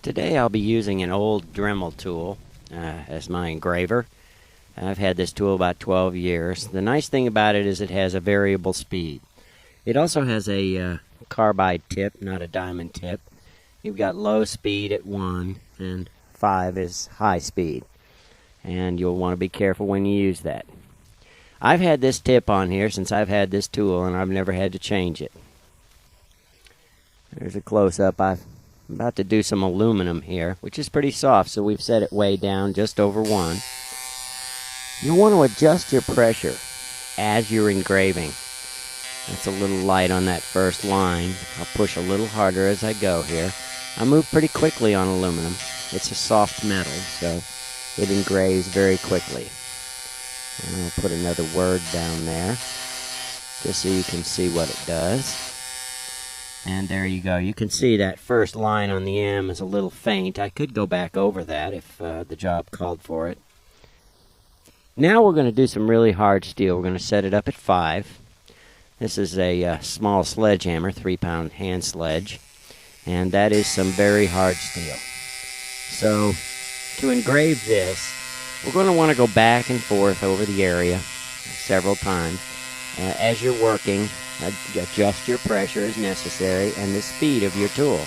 Today I'll be using an old Dremel tool as my engraver. I've had this tool about 12 years. The nice thing about it is it has a variable speed. It also has a carbide tip, not a diamond tip. You've got low speed at 1 and 5 is high speed. And you'll want to be careful when you use that. I've had this tip on here since I've had this tool and I've never had to change it. There's a close-up. I'm about to do some aluminum here, which is pretty soft, so we've set it way down, just over 1. You'll want to adjust your pressure as you're engraving. That's a little light on that first line. I'll push a little harder as I go here. I move pretty quickly on aluminum. It's a soft metal, so it engraves very quickly. And I'll put another word down there, just so you can see what it does. And there you go. You can see that first line on the M is a little faint. I could go back over that if the job called for it. Now we're going to do some really hard steel. We're going to set it up at 5. This is a small sledgehammer, 3-pound hand sledge. And that is some very hard steel. So to engrave this, we're going to want to go back and forth over the area several times. As you're working, adjust your pressure as necessary and the speed of your tool.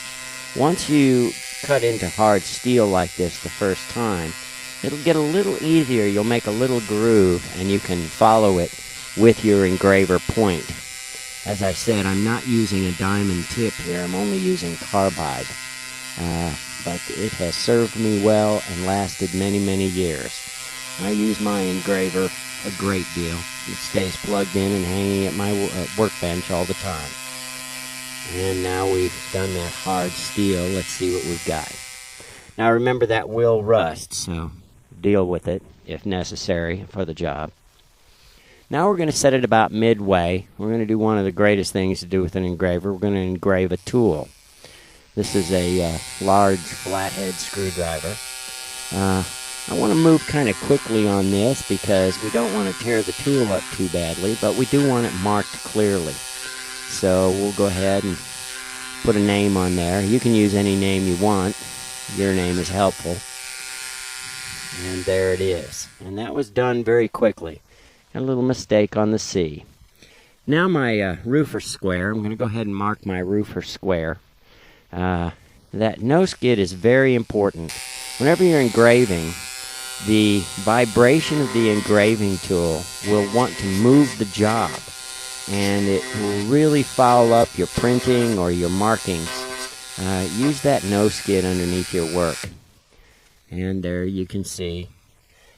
Once you cut into hard steel like this the first time, it'll get a little easier. You'll make a little groove and you can follow it with your engraver point. As I said, I'm not using a diamond tip here. I'm only using carbide. But it has served me well and lasted many, many years. I use my engraver a great deal. It stays plugged in and hanging at my workbench all the time. And now we've done that hard steel. Let's see what we've got. Now remember, that will rust, so deal with it if necessary for the job. Now we're going to set it about midway. We're going to do one of the greatest things to do with an engraver. We're going to engrave a tool. This is a large flathead screwdriver. I want to move kind of quickly on this because we don't want to tear the tool up too badly, but we do want it marked clearly. So we'll go ahead and put a name on there. You can use any name you want. Your name is helpful. And there it is. And that was done very quickly. A little mistake on the C. Now my roofer square, I'm going to go ahead and mark my roofer square. That no skid is very important. Whenever you're engraving, the vibration of the engraving tool will want to move the job, and it will really foul up your printing or your markings. Use that no skid underneath your work. And there you can see.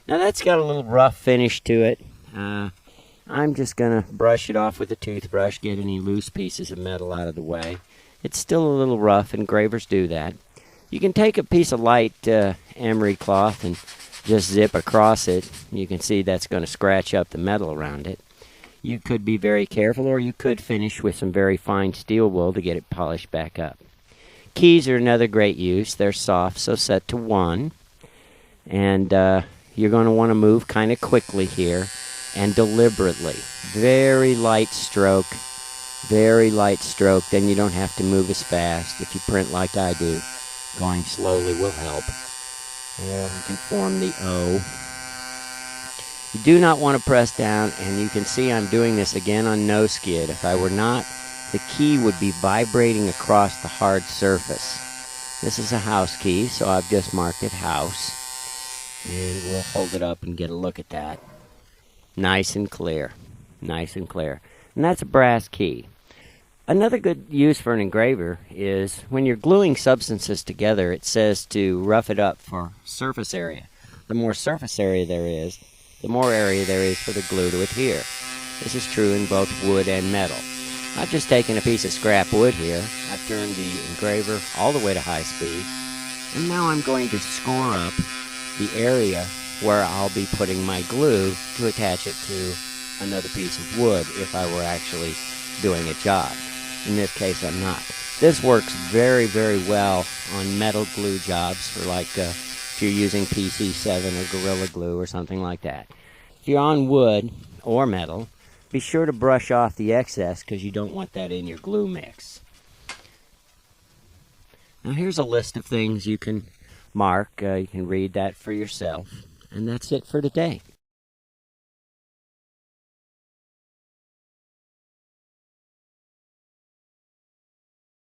Now that's got a little rough finish to it. I'm just going to brush it off with a toothbrush, get any loose pieces of metal out of the way. It's still a little rough, engravers do that. You can take a piece of light emery cloth and just zip across it. You can see that's going to scratch up the metal around it. You could be very careful, or you could finish with some very fine steel wool to get it polished back up. Keys are another great use. They're soft, so set to 1. And you're going to want to move kind of quickly here and deliberately. Very light stroke. Very light stroke, then you don't have to move as fast. If you print like I do, going slowly will help. There we can form the O. You do not want to press down, and you can see I'm doing this again on no skid. If I were not, the key would be vibrating across the hard surface. This is a house key, so I've just marked it house. And we'll hold it up and get a look at that. Nice and clear. Nice and clear. And that's a brass key. Another good use for an engraver is when you're gluing substances together, it says to rough it up for surface area. The more surface area there is, the more area there is for the glue to adhere. This is true in both wood and metal. I've just taken a piece of scrap wood here. I've turned the engraver all the way to high speed. And now I'm going to score up the area where I'll be putting my glue to attach it to another piece of wood if I were actually doing a job. In this case, I'm not. This works very, very well on metal glue jobs for if you're using PC7 or Gorilla Glue or something like that. If you're on wood or metal, be sure to brush off the excess because you don't want that in your glue mix. Now here's a list of things you can mark. You can read that for yourself. And that's it for today.